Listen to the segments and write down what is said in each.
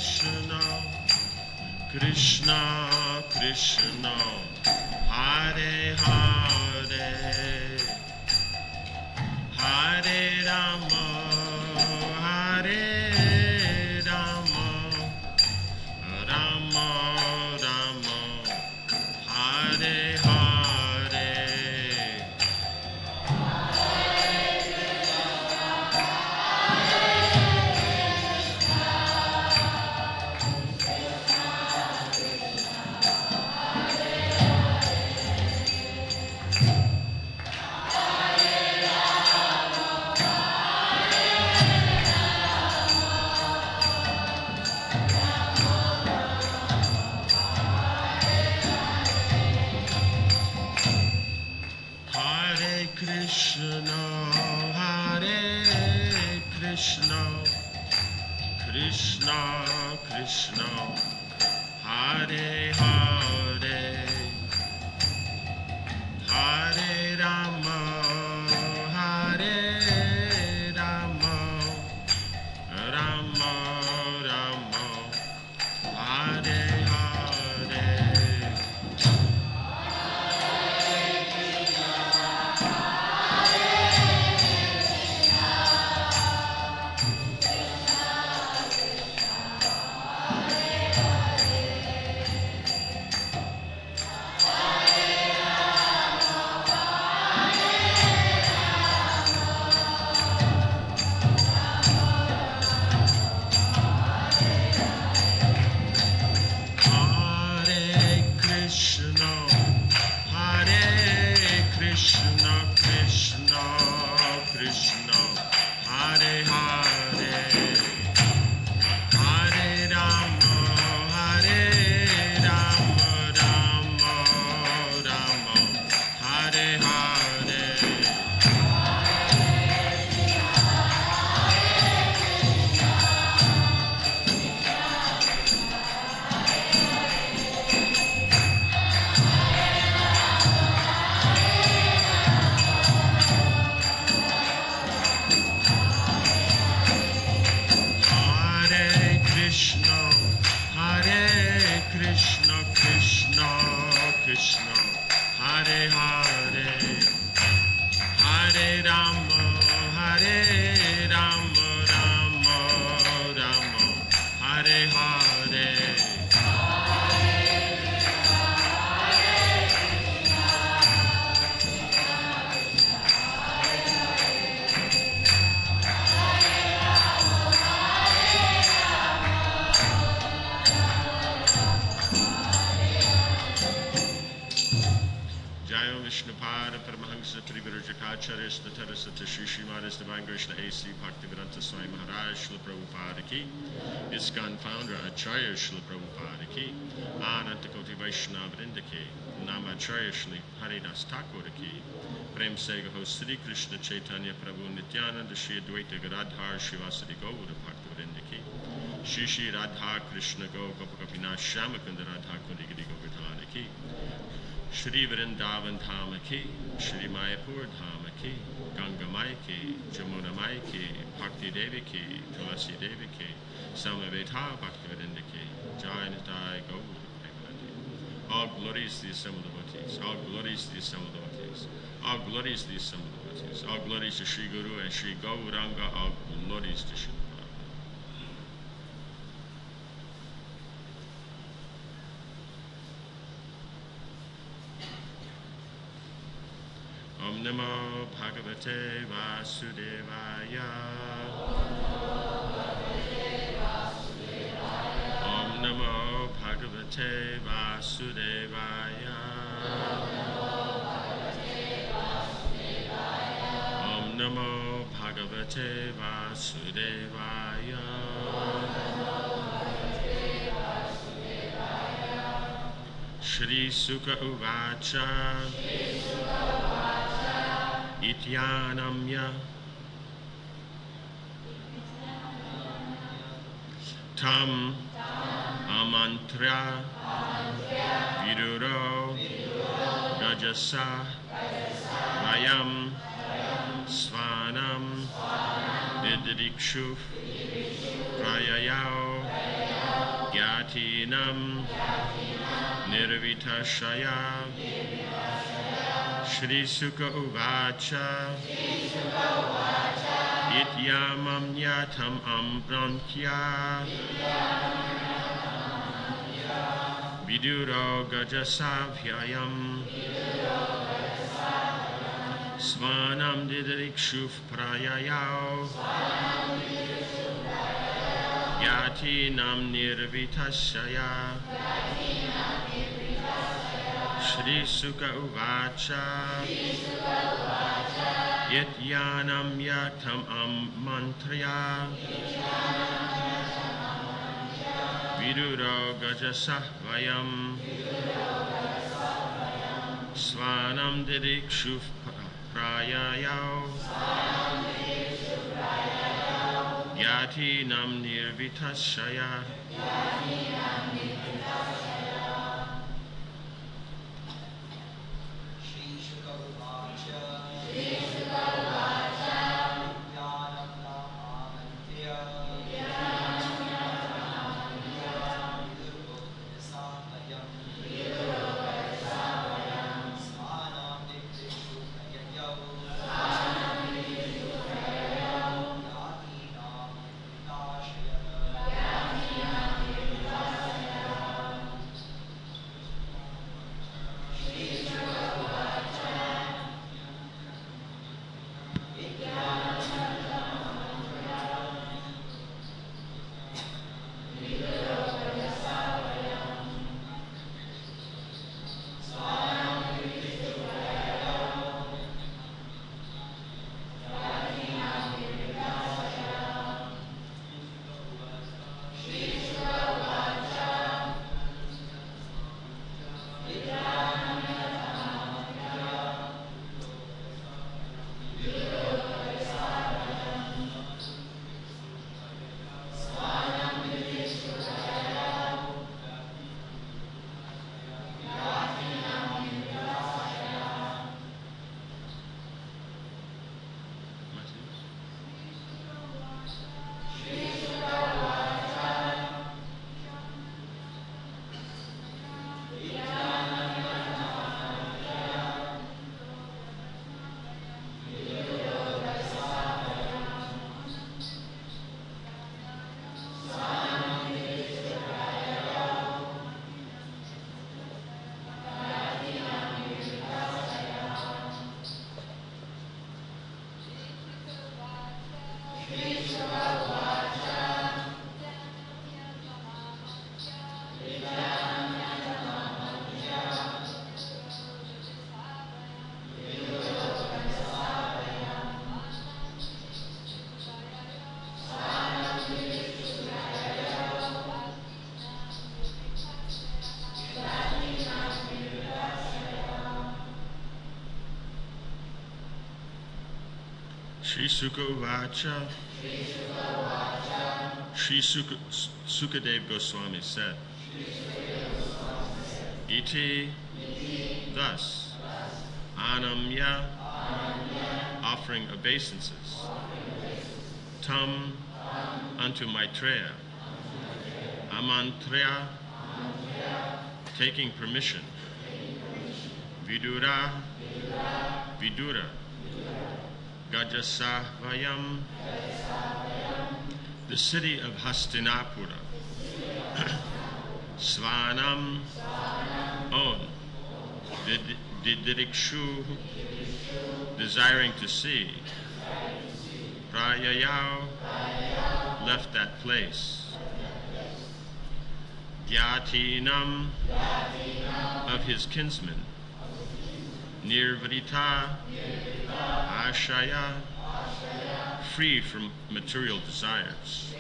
Krishna, Krishna Krishna, Hare Hare, Hare Rama, Hare Rama, Rama Rama, Hare Hare. Krishna, Hare Krishna, Krishna Krishna, Hare Hare, Hare Rama, Hare Rama, Rama Rama, Hare Hare. Bhaktividya Swami Maharaja, Srila Prabhupada ki, ISKCON founder Acharya Srila Prabhupada ki, Anantakoti Vaishnava Vrinda ki, Namacharya Srila Haridas Thakur ki, Prem Segaho Sri Krishna Chaitanya Prabhu Nityananda Shri Advaita Gadadhar Shivasadi Gaura Bhaktividya ki, Shri Shri Radha Krishna Go Gopakapina Shamakunda Radha Kundigadi Govardhana ki, Shri Vrindavan Dham ki, Shri Mayapur Dham ki, Ganga Mai ki, Jamuna Mai ki, Bhakti Devi ki, Tulasi Devi ki, Samaveta Bhaktivedanta ki, Jai Nitai Gaura Premanandi. All glories to the assembled devotees, all glories to the assembled devotees, all glories to the assembled devotees, all glories to Sri Guru and Sri Gauranga, all glories to Sri Om Namo Bhagavate Vasudevaya. Om Namo Bhagavate Vasudevaya. Om Namo Bhagavate Vasudevaya. Shri Sukha Uvacha. Ityanamya Tam Amantra Viduro Rajasa Vayam Svanam Vidrikshu Prayayao Yatinam Nirvitashaya Shri Sukha Uvacha Ityamam Yatam Ambrankhya Viduro Gajasabhyayam Svanam Didrikshuf Prayayao Yatinam Nirvitasya Shri Sukha Uvacha Yatyanam Yatam Mantraya Viduro Gajasahvayam Svanam Didikshuf Prayayao Yatinam Nirvitasya Shri Sukha Uvacha. Shri Sukadev Goswami said, Iti, thus, Anamya, offering obeisances, Tam, unto Maitreya, Amantreya, taking permission, Vidura, Vidura, Gajasahvayam, the city of Hastinapura, Svanam, own, Didirikshu, desiring to see, Prayayao, left that place, Gyatinam, of his kinsmen, Nirvrita, Ashaya, free from material desires.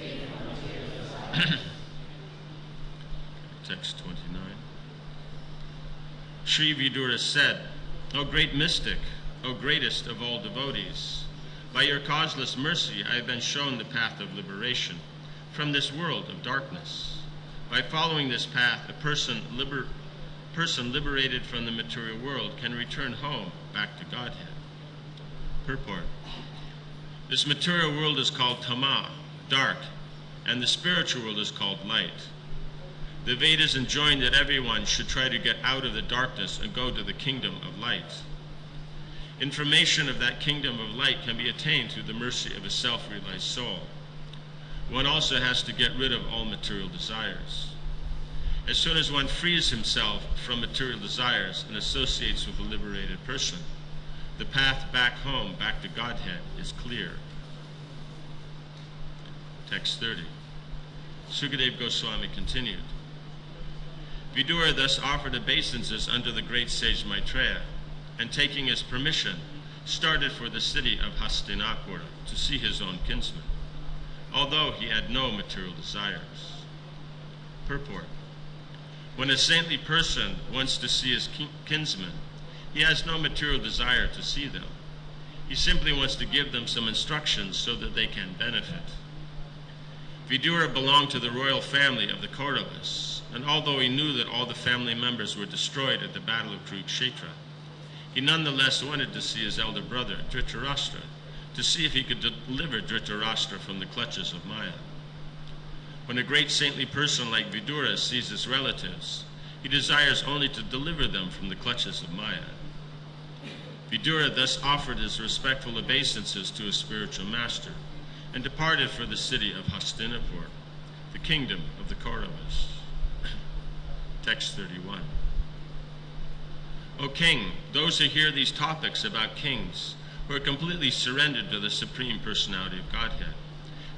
Text 29. Sri Vidura said, O great mystic, O greatest of all devotees, by your causeless mercy I have been shown the path of liberation from this world of darkness. By following this path, a person liberated from the material world can return home, back to Godhead. Purport. This material world is called Tama, dark, and the spiritual world is called light. The Vedas enjoin that everyone should try to get out of the darkness and go to the kingdom of light. Information of that kingdom of light can be attained through the mercy of a self-realized soul. One also has to get rid of all material desires. As soon as one frees himself from material desires and associates with a liberated person, the path back home, back to Godhead, is clear. Text 30. Sukadeva Goswami continued. Vidura thus offered obeisances unto the great Sage Maitreya, and taking his permission, started for the city of Hastinapura to see his own kinsman, although he had no material desires. Purport. When a saintly person wants to see his kinsman, he has no material desire to see them. He simply wants to give them some instructions so that they can benefit. Vidura belonged to the royal family of the Kauravas, and although he knew that all the family members were destroyed at the Battle of Kurukshetra, he nonetheless wanted to see his elder brother, Dhritarashtra, to see if he could deliver Dhritarashtra from the clutches of Maya. When a great saintly person like Vidura sees his relatives, he desires only to deliver them from the clutches of Maya. Vidura thus offered his respectful obeisances to his spiritual master and departed for the city of Hastinapur, the kingdom of the Kauravas. Text 31. O king, those who hear these topics about kings, who are completely surrendered to the Supreme Personality of Godhead,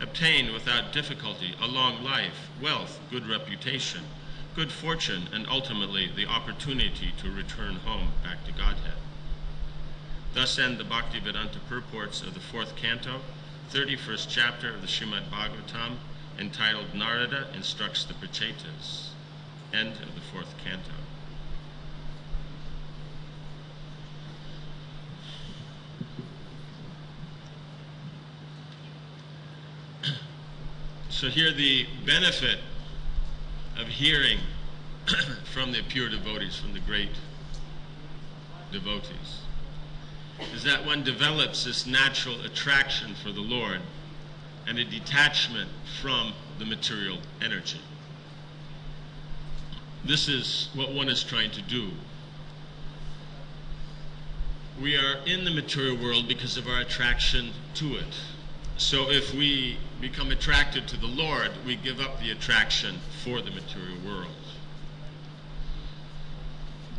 obtain without difficulty a long life, wealth, good reputation, good fortune, and ultimately the opportunity to return home back to Godhead. Thus end the Bhaktivedanta purports of the 4th canto, 31st chapter of the Srimad Bhagavatam, entitled Narada Instructs the Pracetas. End of the 4th canto. So here the benefit of hearing from the pure devotees, from the great devotees, is that one develops this natural attraction for the Lord and a detachment from the material energy. This is what one is trying to do. We are in the material world because of our attraction to it. So if we become attracted to the Lord, we give up the attraction for the material world.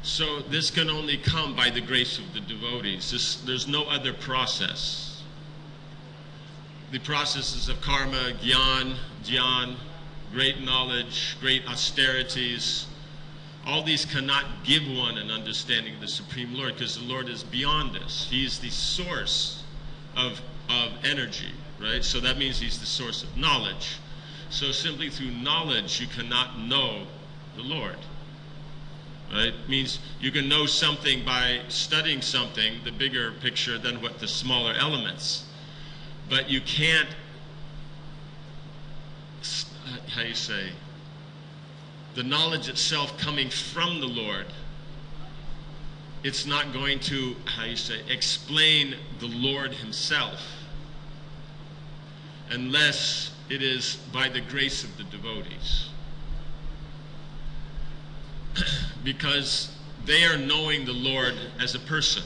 So this can only come by the grace of the devotees. There's no other process. The processes of karma, jnana, great knowledge, great austerities, all these cannot give one an understanding of the Supreme Lord, because the Lord is beyond this. He is the source of energy, right? So that means he's the source of knowledge. So simply through knowledge you cannot know the Lord. Right? It means you can know something by studying something, the bigger picture, than what the smaller elements. But you can't, how you say, the knowledge itself coming from the Lord, it's not going to, how you say, explain the Lord himself unless it is by the grace of the devotees. Because they are knowing the Lord as a person.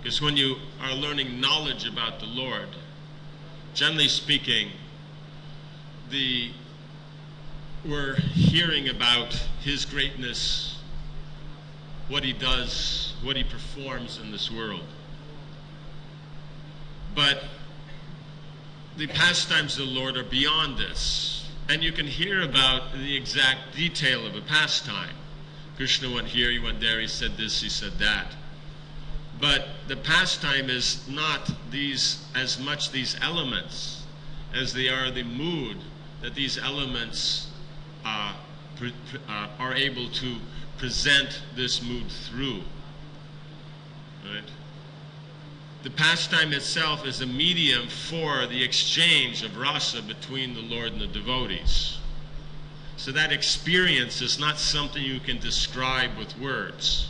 Because when you are learning knowledge about the Lord, generally speaking, we're hearing about his greatness, what he does, what he performs in this world. But the pastimes of the Lord are beyond this. And you can hear about the exact detail of a pastime. Krishna went here, he went there, he said this, he said that. But the pastime is not as much these elements as they are the mood that these elements are able to present this mood through. Right? The pastime itself is a medium for the exchange of rasa between the Lord and the devotees. So that experience is not something you can describe with words.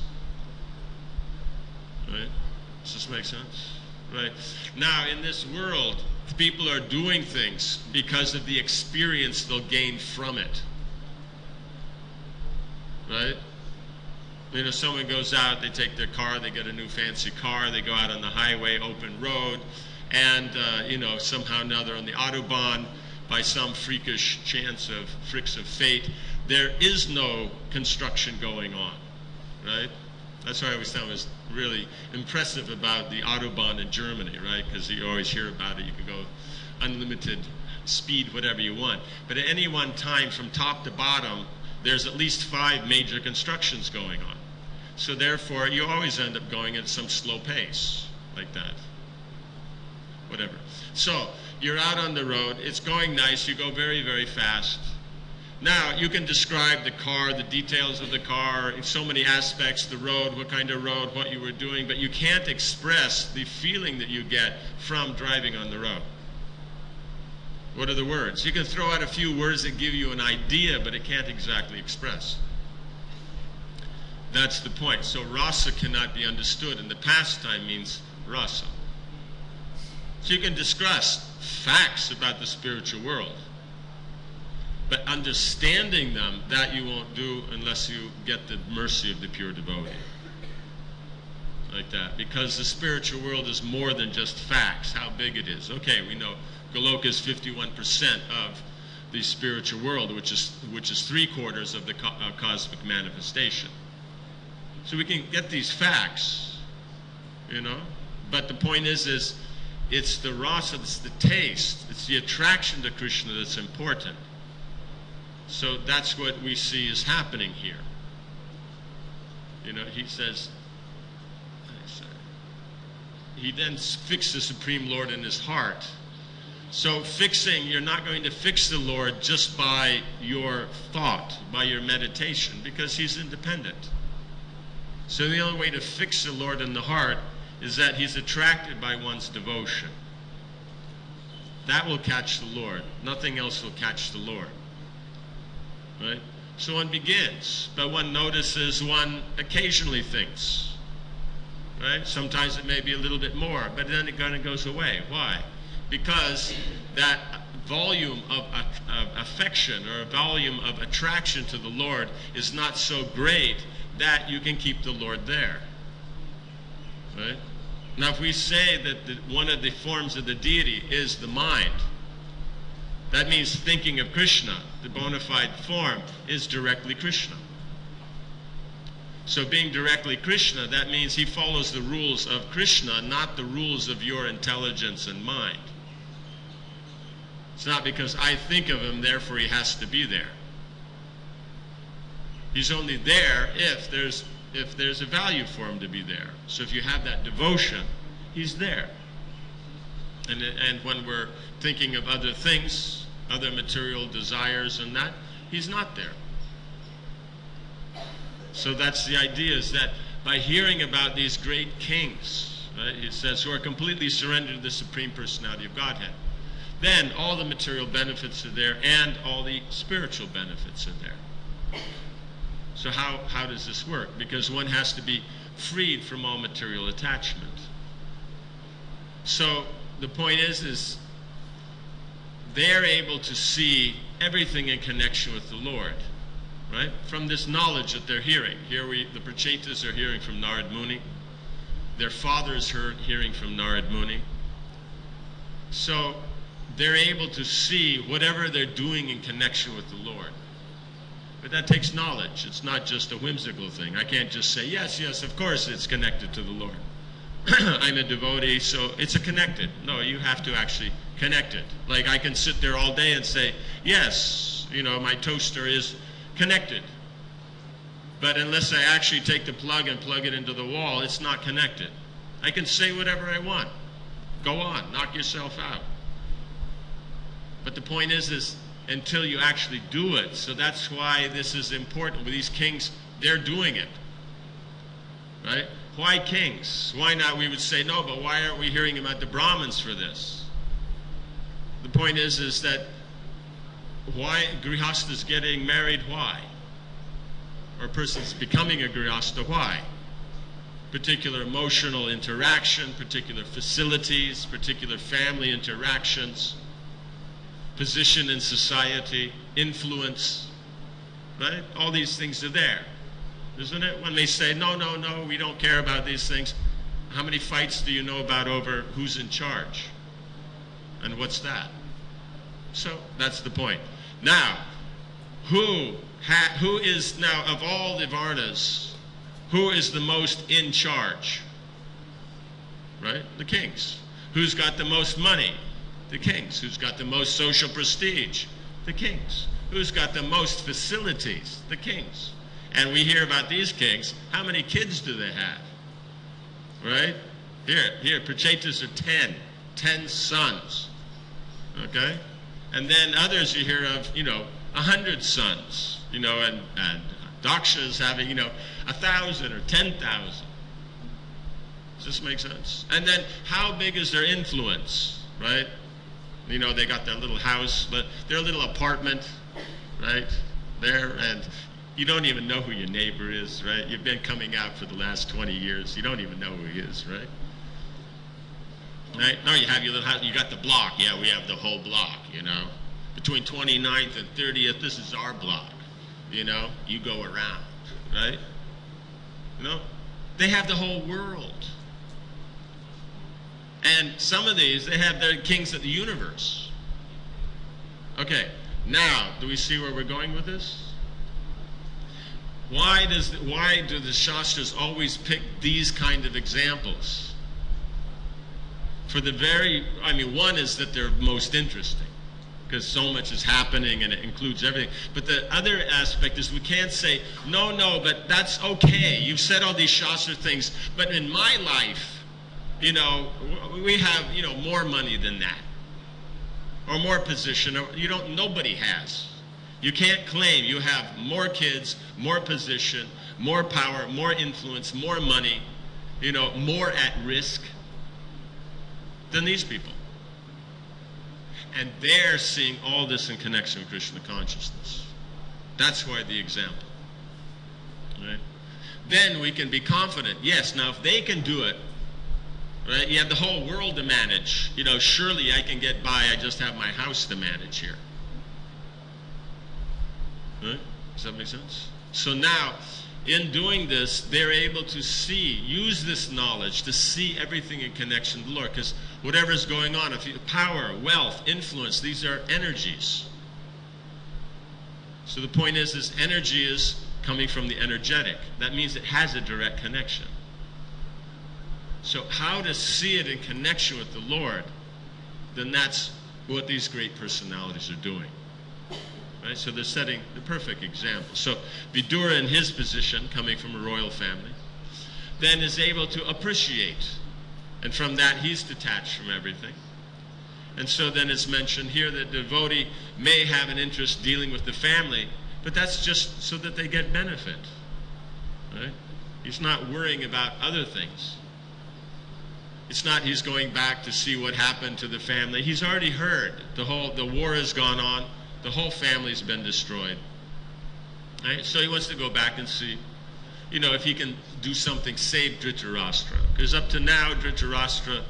Right? Does this make sense? Right? Now, in this world, people are doing things because of the experience they'll gain from it. right? You know, someone goes out, they take their car, they get a new fancy car, they go out on the highway, open road, and, you know, somehow now they're on the Autobahn by some freakish chance of freaks of fate. There is no construction going on, right? That's why I always thought it was really impressive about the Autobahn in Germany, right? Because you always hear about it. You could go unlimited speed, whatever you want. But at any one time, from top to bottom, there's at least 5 major constructions going on. So therefore, you always end up going at some slow pace, like that. Whatever. So you're out on the road. It's going nice. You go very, very fast. Now, you can describe the car, the details of the car, in so many aspects, the road, what kind of road, what you were doing, but you can't express the feeling that you get from driving on the road. What are the words? You can throw out a few words that give you an idea, but it can't exactly express. That's the point. So rasa cannot be understood, and the pastime means rasa. So you can discuss facts about the spiritual world, but understanding them, that you won't do unless you get the mercy of the pure devotee. Like that. Because the spiritual world is more than just facts, how big it is. Okay, we know Goloka is 51% of the spiritual world, which is 3/4 of the cosmic manifestation. So we can get these facts, you know. But the point is it's the rasa, it's the taste, it's the attraction to Krishna that's important. So that's what we see is happening here. You know, he says, he then fixed the Supreme Lord in his heart. So fixing, you're not going to fix the Lord just by your thought, by your meditation, because he's independent. So the only way to fix the Lord in the heart is that he's attracted by one's devotion. That will catch the Lord. Nothing else will catch the Lord. Right? So one begins, but one notices, one occasionally thinks. Right? Sometimes it may be a little bit more, but then it kind of goes away. Why? Because that volume of affection or a volume of attraction to the Lord is not so great that you can keep the Lord there. Right? Now, if we say that one of the forms of the deity is the mind, that means thinking of Krishna, the bona fide form, is directly Krishna. So being directly Krishna, that means he follows the rules of Krishna, not the rules of your intelligence and mind. It's not because I think of him, therefore he has to be there. He's only there if there's a value for him to be there. So if you have that devotion, he's there. And when we're thinking of other things, other material desires and that, he's not there. So that's the idea, is that by hearing about these great kings, right, it says, who are completely surrendered to the Supreme Personality of Godhead, then all the material benefits are there and all the spiritual benefits are there. So how does this work? Because one has to be freed from all material attachment. So the point is they're able to see everything in connection with the Lord, right? From this knowledge that they're hearing. Here the Pracetas are hearing from Narada Muni. Their father is hearing from Narada Muni. So they're able to see whatever they're doing in connection with the Lord. But that takes knowledge. It's not just a whimsical thing. I can't just say, yes, of course it's connected to the Lord. I'm a devotee, so it's connected. No, you have to actually connect it. Like I can sit there all day and say, yes, my toaster is connected. But unless I actually take the plug and plug it into the wall, it's not connected. I can say whatever I want. Go on, knock yourself out. But the point is until you actually do it. So that's why this is important. With these kings, they're doing it. Right? Why kings? Why not? We would say, no, but why aren't we hearing about the Brahmins for this? The point is that why Grihasthas getting married, why? Or a person's becoming a Grihastha, why? Particular emotional interaction, particular facilities, particular family interactions, position in society, influence, right? All these things are there. isn't it? When they say, no, no, no, we don't care about these things. How many fights do you know about over who's in charge? And what's that? So that's the point. Now, who is now, of all the Varnas, who is the most in charge? Right? The kings. Who's got the most money? The kings. Who's got the most social prestige? The kings. Who's got the most facilities? The kings. And we hear about these kings. How many kids do they have? Right? Here, Pracetas are 10 sons. Okay? And then others you hear of, 100 sons, and Daksha's having, 1,000 or 10,000. Does this make sense? And then how big is their influence, right? They got their little house, but their little apartment, right? There, and you don't even know who your neighbor is, right? You've been coming out for the last 20 years. You don't even know who he is, right? Right? No, you have your little house, you got the block. Yeah, we have the whole block, Between 29th and 30th, this is our block. You go around, right? They have the whole world. And some of these, they have their kings of the universe. Okay, now, do we see where we're going with this? Why do the Shastras always pick these kind of examples? One is that they're most interesting, because so much is happening and it includes everything. But the other aspect is we can't say, no, but that's okay. You've said all these Shastra things, but in my life, we have, more money than that, or more position, or nobody has. You can't claim you have more kids, more position, more power, more influence, more money, more at risk than these people. And they're seeing all this in connection with Krishna consciousness. That's why the example. Right? Then we can be confident, yes, now if they can do it, right, you have the whole world to manage. Surely I can get by, I just have my house to manage here. Right? Does that make sense? So now, in doing this, they're able to use this knowledge to see everything in connection to the Lord. Because whatever's going on, power, wealth, influence, these are energies. So the point is energy is coming from the energetic. That means it has a direct connection. So how to see it in connection with the Lord, then that's what these great personalities are doing. Right? So they're setting the perfect example. So Vidura, in his position, coming from a royal family, then is able to appreciate. And from that, he's detached from everything. And so then it's mentioned here that the devotee may have an interest dealing with the family, but that's just so that they get benefit. Right? He's not worrying about other things. It's not he's going back to see what happened to the family. He's already heard. The war has gone on. The whole family's been destroyed. Right? So he wants to go back and see, if he can do something, save Dhritarashtra. Because up to now, Dhritarashtra,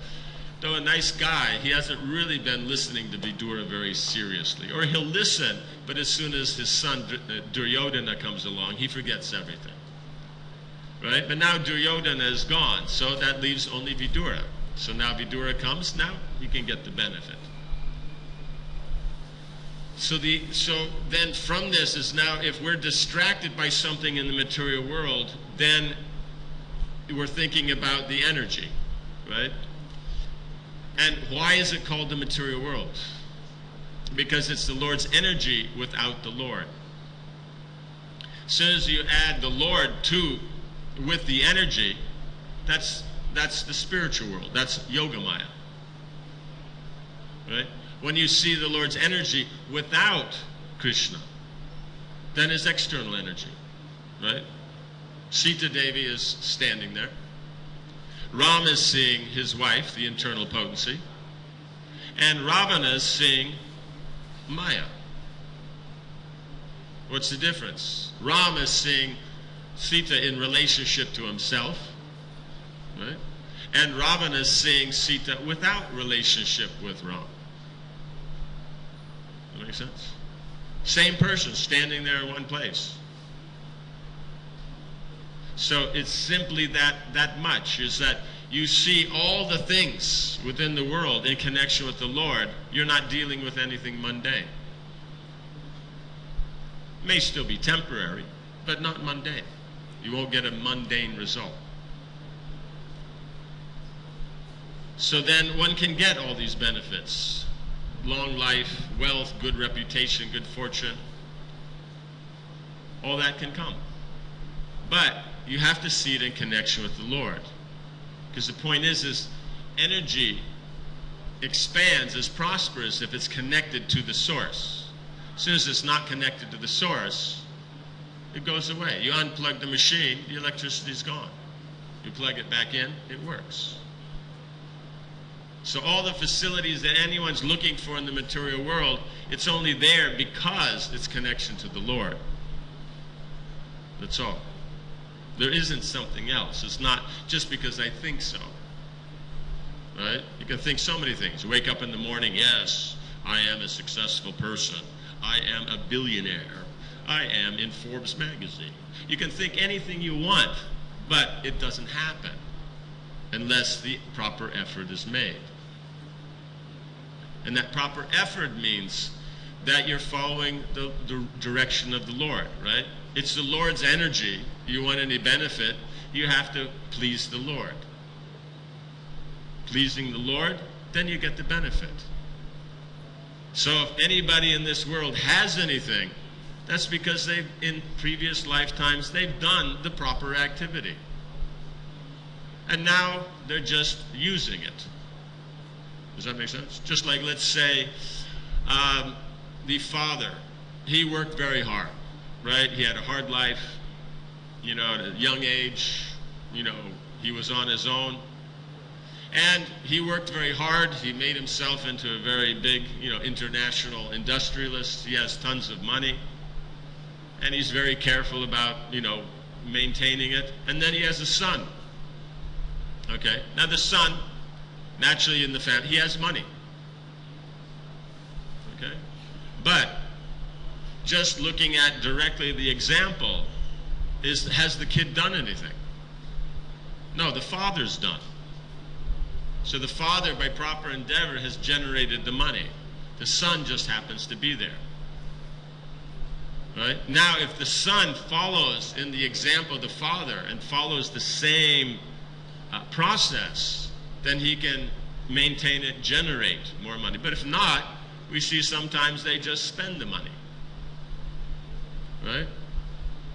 though a nice guy, he hasn't really been listening to Vidura very seriously. Or he'll listen, but as soon as his son Duryodhana comes along, he forgets everything. Right? But now Duryodhana is gone, so that leaves only Vidura. So now Vidura comes, now he can get the benefit. So then from this is now, if we're distracted by something in the material world, then we're thinking about the energy, right? And why is it called the material world? Because it's the Lord's energy without the Lord. As soon as you add the Lord with the energy, that's the spiritual world. That's Yogamaya. Right? When you see the Lord's energy without Krishna, then it's external energy. Right? Sita Devi is standing there. Ram is seeing his wife, the internal potency. And Ravana is seeing Maya. What's the difference? Ram is seeing Sita in relationship to himself, right? And Ravana is seeing Sita without relationship with Ram. That makes sense? Same person standing there in one place. So it's simply that much, is that you see all the things within the world in connection with the Lord. You're not dealing with anything mundane. It may still be temporary, but not mundane. You won't get a mundane result. So then one can get all these benefits. Long life, wealth, good reputation, good fortune. All that can come. But you have to see it in connection with the Lord. Because the point is energy expands, is prosperous if it's connected to the source. As soon as it's not connected to the source, it goes away. You unplug the machine, the electricity's gone. You plug it back in, it works. So all the facilities that anyone's looking for in the material world, it's only there because it's connection to the Lord. That's all. There isn't something else. It's not just because I think so. Right? You can think so many things. You wake up in the morning, yes, I am a successful person. I am a billionaire. I am in Forbes magazine. You can think anything you want, but it doesn't happen unless the proper effort is made. And that proper effort means that you're following the direction of the Lord, right? It's the Lord's energy. You want any benefit, you have to please the Lord. Pleasing the Lord, then you get the benefit. So if anybody in this world has anything, that's because they've, in previous lifetimes, they've done the proper activity. And now they're just using it. Does that make sense? Just like, let's say, the father, he worked very hard, right? He had a hard life, you know, at a young age, you know, he was on his own. And he worked very hard. He made himself into a very big, you know, international industrialist. He has tons of money. And he's very careful about, you know, maintaining it. And then he has a son. Okay? Now the son, naturally in the family, he has money. Okay? But just looking at directly the example, has the kid done anything? No, the father's done. So the father, by proper endeavor, has generated the money. The son just happens to be there. Right? Now, if the son follows in the example of the father and follows the same process, then he can maintain it, generate more money. But if not, we see sometimes they just spend the money. Right?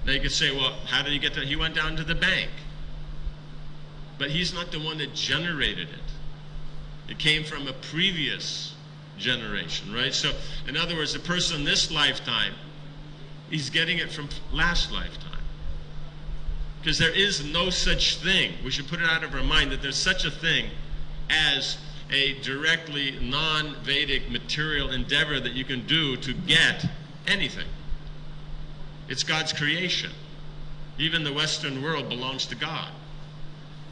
Now you could say, well, how did he get there? He went down to the bank. But he's not the one that generated it. It came from a previous generation, right? So, in other words, the person in this lifetime, he's getting it from last lifetime. Because there is no such thing, we should put it out of our mind, that there's such a thing as a directly non-Vedic material endeavor that you can do to get anything. It's God's creation. Even the Western world belongs to God.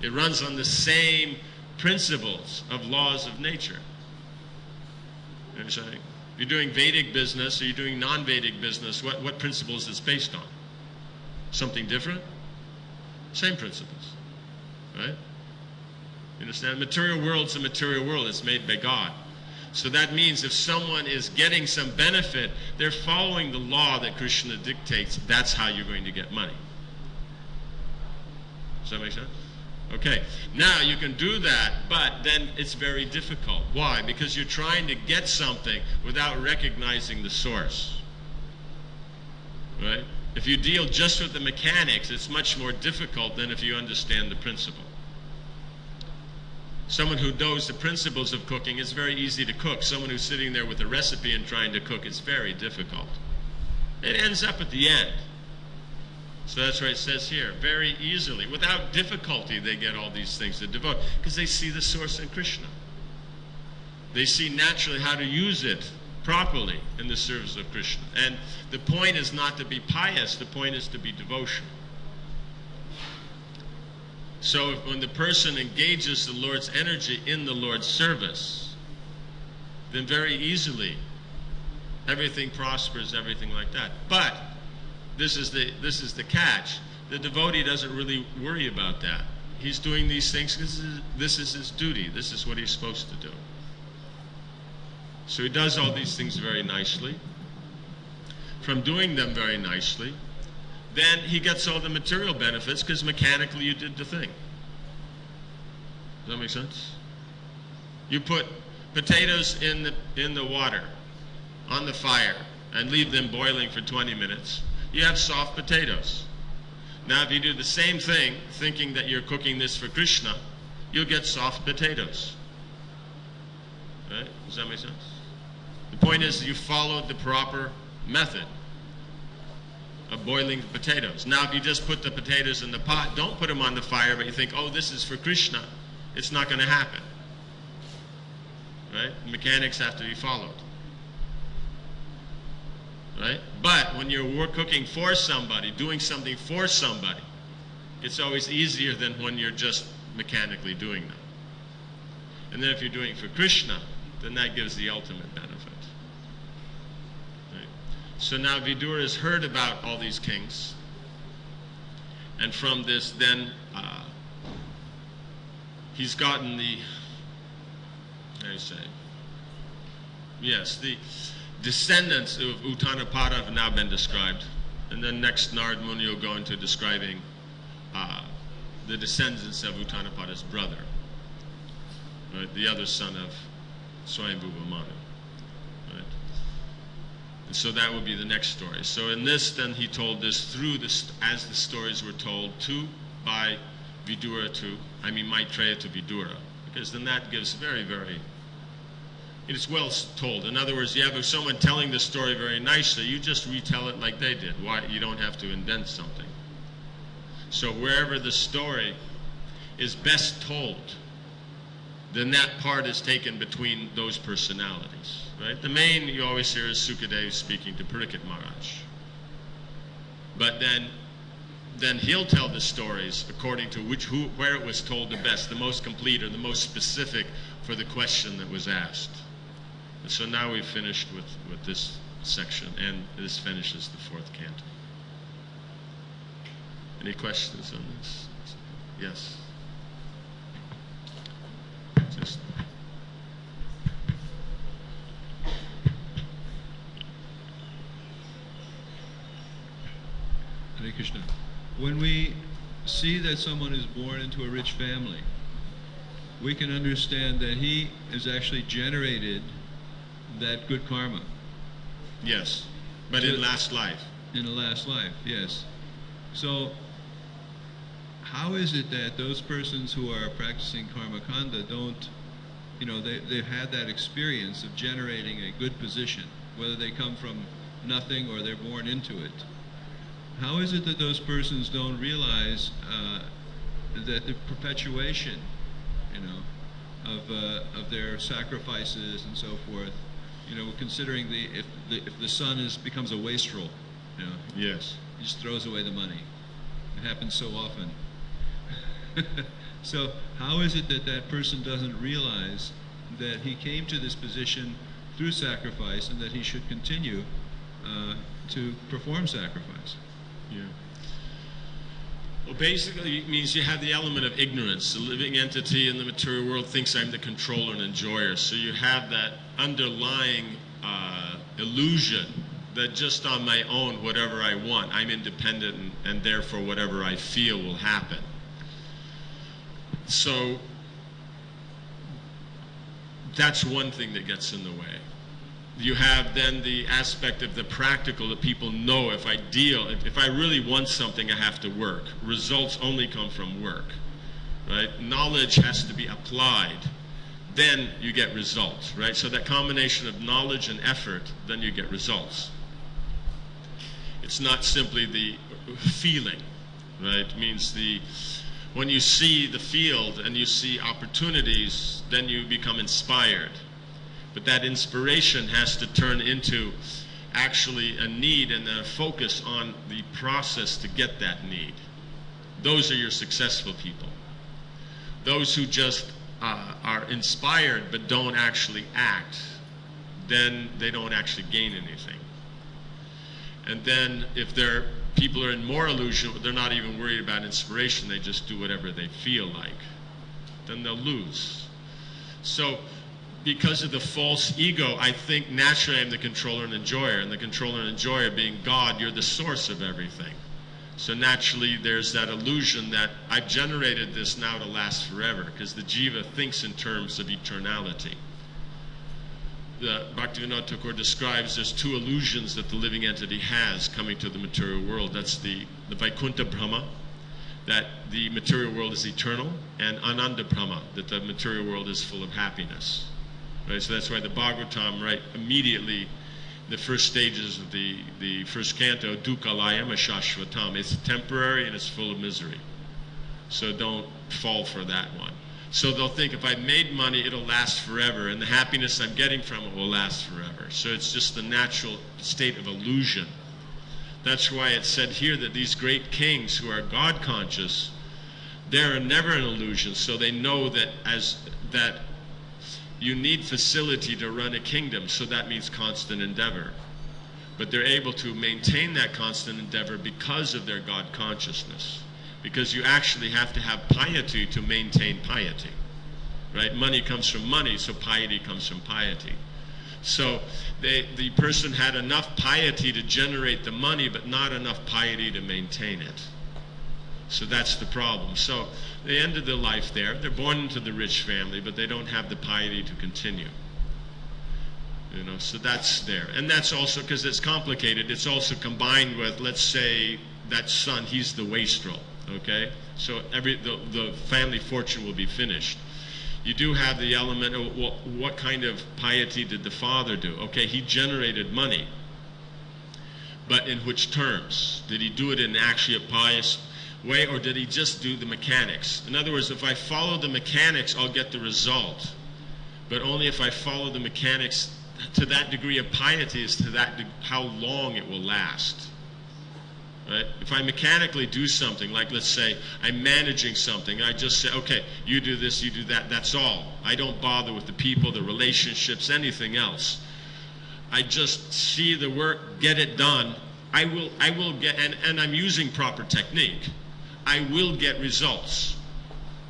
It runs on the same principles of laws of nature. You know what I'm saying? If you're doing Vedic business or you're doing non-Vedic business, what principles is it based on? Something different? Same principles, right? You understand? Material world's a material world. It's made by God. So that means if someone is getting some benefit, they're following the law that Krishna dictates. That's how you're going to get money. Does that make sense? Okay, now you can do that, but then it's very difficult. Why? Because you're trying to get something without recognizing the source. Right? If you deal just with the mechanics, it's much more difficult than if you understand the principle. Someone who knows the principles of cooking, it's very easy to cook. Someone who's sitting there with a recipe and trying to cook, it's very difficult. It ends up at the end. So that's why it says here, very easily, without difficulty, they get all these things to devote, because they see the source in Krishna. They see naturally how to use it properly in the service of Krishna. And the point is not to be pious, the point is to be devotional. So when the person engages the Lord's energy in the Lord's service, then very easily everything prospers, everything like that. But this is the catch. the devotee doesn't really worry about that. He's doing these things because this is his duty. This is what he's supposed to do. So he does all these things very nicely. From doing them very nicely, then he gets all the material benefits because mechanically you did the thing. Does that make sense? You put potatoes in the water, on the fire, and leave them boiling for 20 minutes. You have soft potatoes. Now if you do the same thing, thinking that you're cooking this for Krishna, you'll get soft potatoes. Right? Does that make sense? The point is you followed the proper method of boiling potatoes. Now if you just put the potatoes in the pot, don't put them on the fire, but you think, oh, this is for Krishna, it's not going to happen. Right? Mechanics have to be followed. Right? But when you're cooking for somebody, doing something for somebody, it's always easier than when you're just mechanically doing them. And then if you're doing it for Krishna, then that gives the ultimate benefit. Right? So now Vidura has heard about all these kings, and from this then he's gotten the, how do you say, yes, the descendants of Uttanapada have now been described, and then next Narada Muni will go into describing the descendants of Uttanapada's brother, right? The other son of Swayambhuva Manu, right? And so that would be the next story. So in this, then he told this through this, as the stories were told by Vidura to, Maitreya to Vidura, because then that gives very, very, it's well told. In other words, you have someone telling the story very nicely, you just retell it like they did. Why? You don't have to invent something. So wherever the story is best told, then that part is taken between those personalities, right? The main you always hear is Sukadev speaking to Parikshit Maharaj. But then he'll tell the stories according to where it was told the best, the most complete or the most specific for the question that was asked. And so now we've finished with this section, and this finishes the fourth canto. Any questions on this? Yes. Just. Hare Krishna. When we see that someone is born into a rich family, we can understand that he has actually generated that good karma. Yes, but in last life. In the last life, yes. So, how is it that those persons who are practicing karma kanda don't, they've had that experience of generating a good position, whether they come from nothing or they're born into it? How is it that those persons don't realize that the perpetuation, of their sacrifices and so forth, considering if the son becomes a wastrel, yes, he just throws away the money. It happens so often. So how is it that that person doesn't realize that he came to this position through sacrifice and that he should continue to perform sacrifice? Yeah. Well, basically it means you have the element of ignorance. The living entity in the material world thinks I'm the controller and enjoyer. So you have that underlying illusion that just on my own, whatever I want, I'm independent, and therefore whatever I feel will happen. So that's one thing that gets in the way. You have then the aspect of the practical that people know if I really want something, I have to work. Results only come from work, right? Knowledge has to be applied. Then you get results, right? So that combination of knowledge and effort, then you get results. It's not simply the feeling, right? It means when you see the field and you see opportunities, then you become inspired. But that inspiration has to turn into actually a need and then a focus on the process to get that need. Those are your successful people. Those who just are inspired but don't actually act, then they don't actually gain anything. And then if they're people are in more illusion, they're not even worried about inspiration, they just do whatever they feel like. Then they'll lose. So, because of the false ego, I think naturally I'm the controller and enjoyer, and the controller and enjoyer being God, you're the source of everything. So naturally there's that illusion that I've generated this now to last forever, because the jiva thinks in terms of eternality. The Bhaktivedanta Thakur describes there's two illusions that the living entity has coming to the material world. That's the Vaikuntha Brahma, that the material world is eternal, and Ananda Brahma, that the material world is full of happiness. Right? So that's why the Bhagavatam, right, immediately, the first stages of the first canto, Dukkhalayam Ashashvatam, it's temporary and it's full of misery. So don't fall for that one. So they'll think if I made money, it'll last forever, and the happiness I'm getting from it will last forever. So it's just the natural state of illusion. That's why it's said here that these great kings who are God conscious, they're never an illusion. So they know that that you need facility to run a kingdom, so that means constant endeavor. But they're able to maintain that constant endeavor because of their God consciousness. Because you actually have to have piety to maintain piety, right? Money comes from money, so piety comes from piety. So the person had enough piety to generate the money, but not enough piety to maintain it. So that's the problem. So they ended their life there. They're born into the rich family, but they don't have the piety to continue. You know, so that's there. And that's also, because it's complicated, it's also combined with, let's say, that son, he's the wastrel. Okay, so the family fortune will be finished. You do have the element of what kind of piety did the father do? Okay, he generated money, but in which terms? Did he do it in actually a pious way, or did he just do the mechanics? In other words, if I follow the mechanics, I'll get the result, but only if I follow the mechanics to that degree of piety is to that how long it will last. Right? If I mechanically do something, like let's say I'm managing something, I just say, okay, you do this, you do that, that's all. I don't bother with the people, the relationships, anything else. I just see the work, get it done. I will get, and I'm using proper technique. I will get results.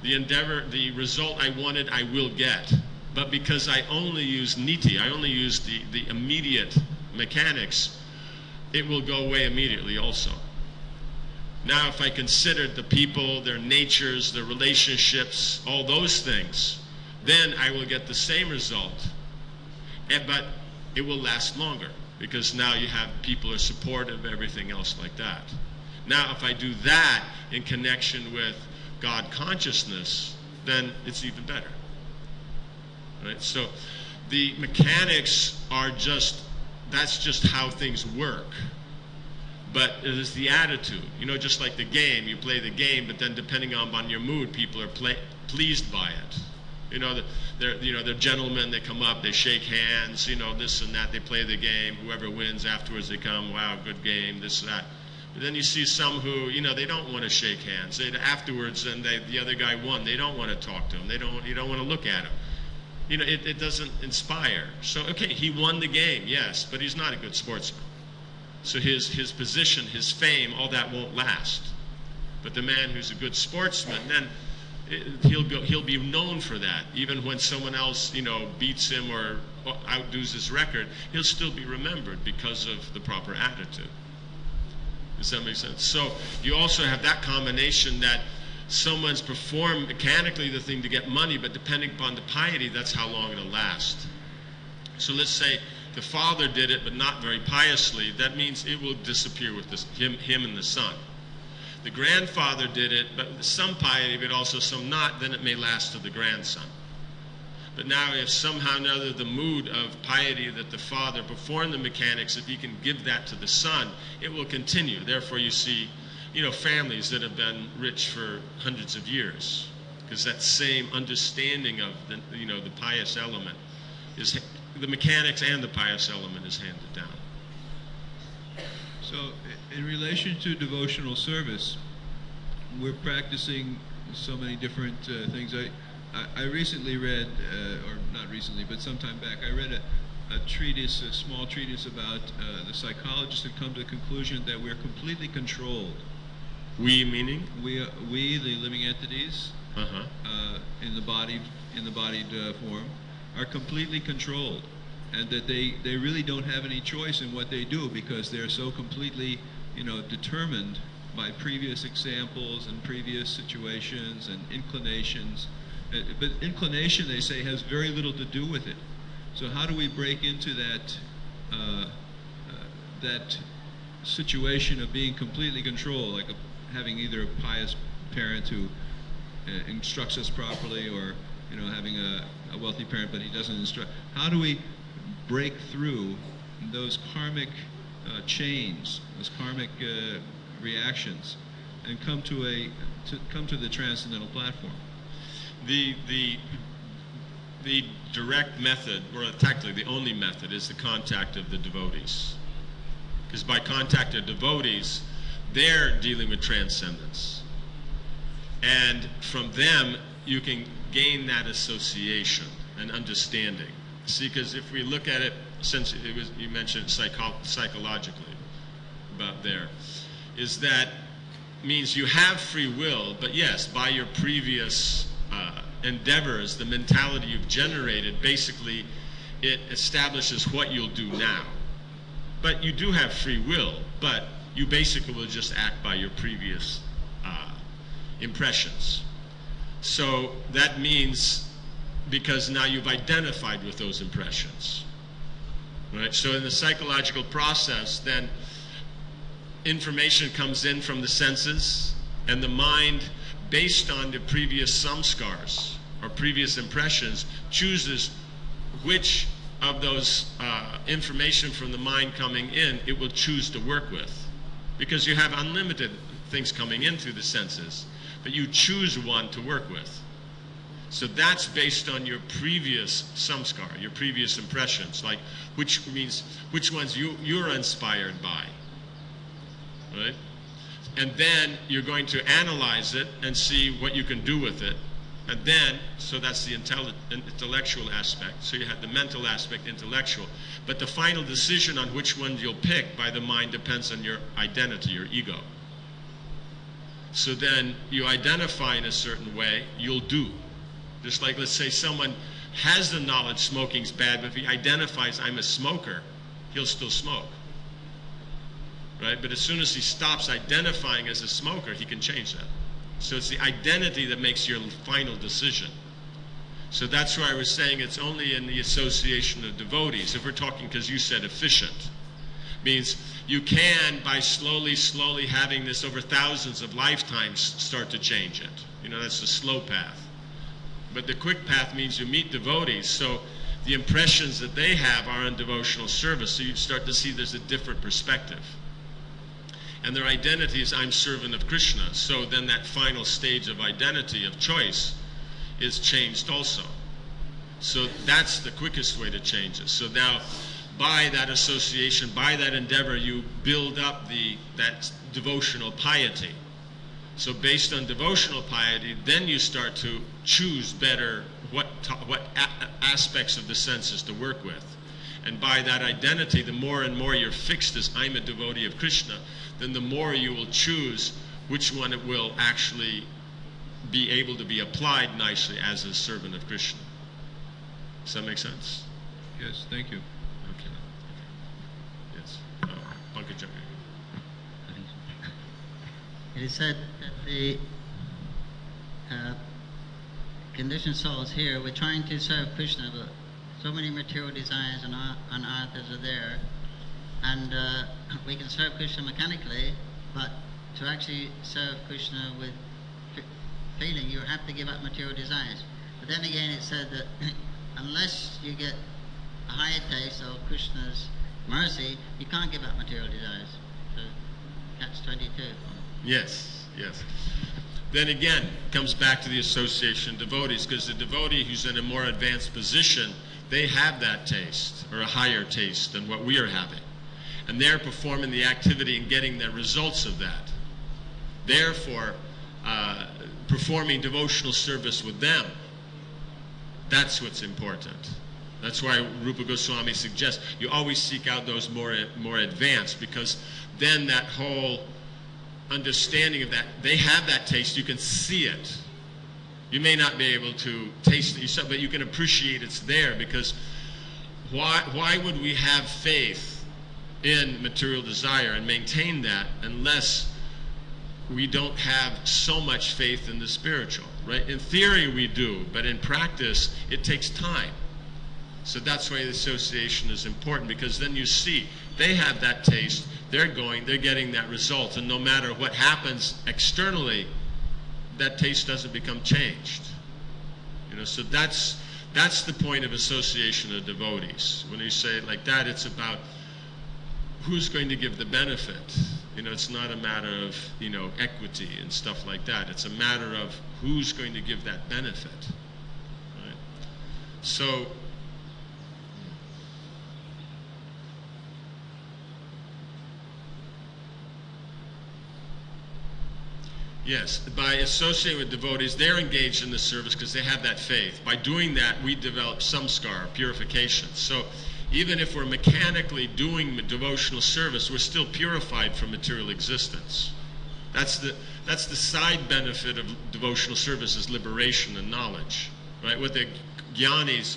The endeavor, the result I wanted, I will get. But because I only use niti, I only use the immediate mechanics, it will go away immediately also. Now if I considered the people, their natures, their relationships, all those things, then I will get the same result. But it will last longer, because now you have people are supportive, everything else like that. Now if I do that in connection with God consciousness, then it's even better. Right? So the mechanics are just, that's just how things work. But it is the attitude. You know, just like the game, you play the game, but then depending on your mood, people are pleased by it. You know, they're gentlemen, they come up, they shake hands, you know, this and that, they play the game. Whoever wins afterwards, they come, wow, good game, this and that. But then you see some who, you know, they don't want to shake hands. Afterwards, and the other guy won, they don't want to talk to him. You don't want to look at him. You know, it doesn't inspire. So, okay, he won the game, yes, but he's not a good sportsman. So his position, his fame, all that won't last. But the man who's a good sportsman, then he'll be known for that. Even when someone else, you know, beats him or outdoes his record, he'll still be remembered because of the proper attitude. Does that make sense? So you also have that combination that someone's performed mechanically the thing to get money, but depending upon the piety, that's how long it'll last. So let's say the father did it, but not very piously. That means it will disappear with him and the son. The grandfather did it, but with some piety, but also some not, then it may last to the grandson. But now if somehow or another the mood of piety that the father performed the mechanics, if he can give that to the son, it will continue. Therefore you see, you know, families that have been rich for hundreds of years, because that same understanding of the, you know, the pious element is, the mechanics and the pious element is handed down. So in relation to devotional service, we're practicing so many different things. I recently read, or not recently, but some time back, I read treatise, a small treatise about the psychologists have come to the conclusion that we're completely controlled. We meaning? We, the living entities, in the bodied form, are completely controlled, and that they really don't have any choice in what they do because they're so completely, determined by previous examples and previous situations and inclinations. But inclination, they say, has very little to do with it. So how do we break into that that situation of being completely controlled, like having either a pious parent who instructs us properly, or having a wealthy parent but he doesn't instruct? How do we break through those karmic chains, those karmic reactions, and come to the transcendental platform? The direct method, or technically the only method, is the contact of the devotees. Because by contact of devotees, they're dealing with transcendence. And from them, you can gain that association and understanding. See, because if we look at it, since you mentioned psychologically about there, is that means you have free will, but yes, by your previous endeavors, the mentality you've generated, basically it establishes what you'll do now. But you do have free will, but you basically will just act by your previous impressions. So that means, because now you've identified with those impressions, right? So in the psychological process, then information comes in from the senses, and the mind, based on the previous samskars or previous impressions, chooses which of those information from the mind coming in it will choose to work with. Because you have unlimited things coming in through the senses, but you choose one to work with. So that's based on your previous samskar, your previous impressions, like which ones you're inspired by, right? And then you're going to analyze it and see what you can do with it. And then, so that's the intellectual aspect. So you have the mental aspect, intellectual. But the final decision on which one you'll pick by the mind depends on your identity, your ego. So then you identify in a certain way, you'll do. Just like, let's say someone has the knowledge smoking's bad, but if he identifies, I'm a smoker, he'll still smoke. Right? But as soon as he stops identifying as a smoker, he can change that. So it's the identity that makes your final decision. So that's why I was saying it's only in the association of devotees. If we're talking, because you said efficient, means you can, by slowly having this over thousands of lifetimes, start to change it. That's the slow path. But the quick path means you meet devotees, so the impressions that they have are in devotional service, so you start to see there's a different perspective. And their identity is, I'm servant of Krishna. So then that final stage of identity, of choice, is changed also. So that's the quickest way to change it. So now, by that association, by that endeavor, you build up that devotional piety. So based on devotional piety, then you start to choose better what aspects of the senses to work with. And by that identity, the more and more you're fixed as, I'm a devotee of Krishna, then the more you will choose which one it will actually be able to be applied nicely as a servant of Krishna. Does that make sense? Yes, thank you. Okay. Yes. Pankaj. It is said that the conditioned souls here, we're trying to serve Krishna, but so many material desires on earth as are there, and we can serve Krishna mechanically, but to actually serve Krishna with feeling, you have to give up material desires. But then again, it said that unless you get a higher taste of Krishna's mercy, you can't give up material desires. So catch 22. Yes. Then again, comes back to the association of devotees, because the devotee who's in a more advanced position, they have that taste, or a higher taste than what we are having. And they're performing the activity and getting the results of that. Therefore, performing devotional service with them, that's what's important. That's why Rupa Goswami suggests you always seek out those more advanced, because then that whole understanding of that, they have that taste, you can see it. You may not be able to taste it yourself, but you can appreciate it's there, because why would we have faith in material desire and maintain that unless we don't have so much faith in the spiritual, right? In theory we do, but in practice it takes time. So that's why the association is important, because then you see they have that taste, they're getting that result, and no matter what happens externally, that taste doesn't become changed. So that's the point of association of devotees. When you say it like that, it's about who's going to give the benefit. It's not a matter of equity and stuff like that. It's a matter of who's going to give that benefit, right? So yes, by associating with devotees, they're engaged in the service because they have that faith. By doing that, we develop samskara, purification. So even if we're mechanically doing devotional service, we're still purified from material existence. That's the side benefit of devotional service, is liberation and knowledge, right? What the jnanis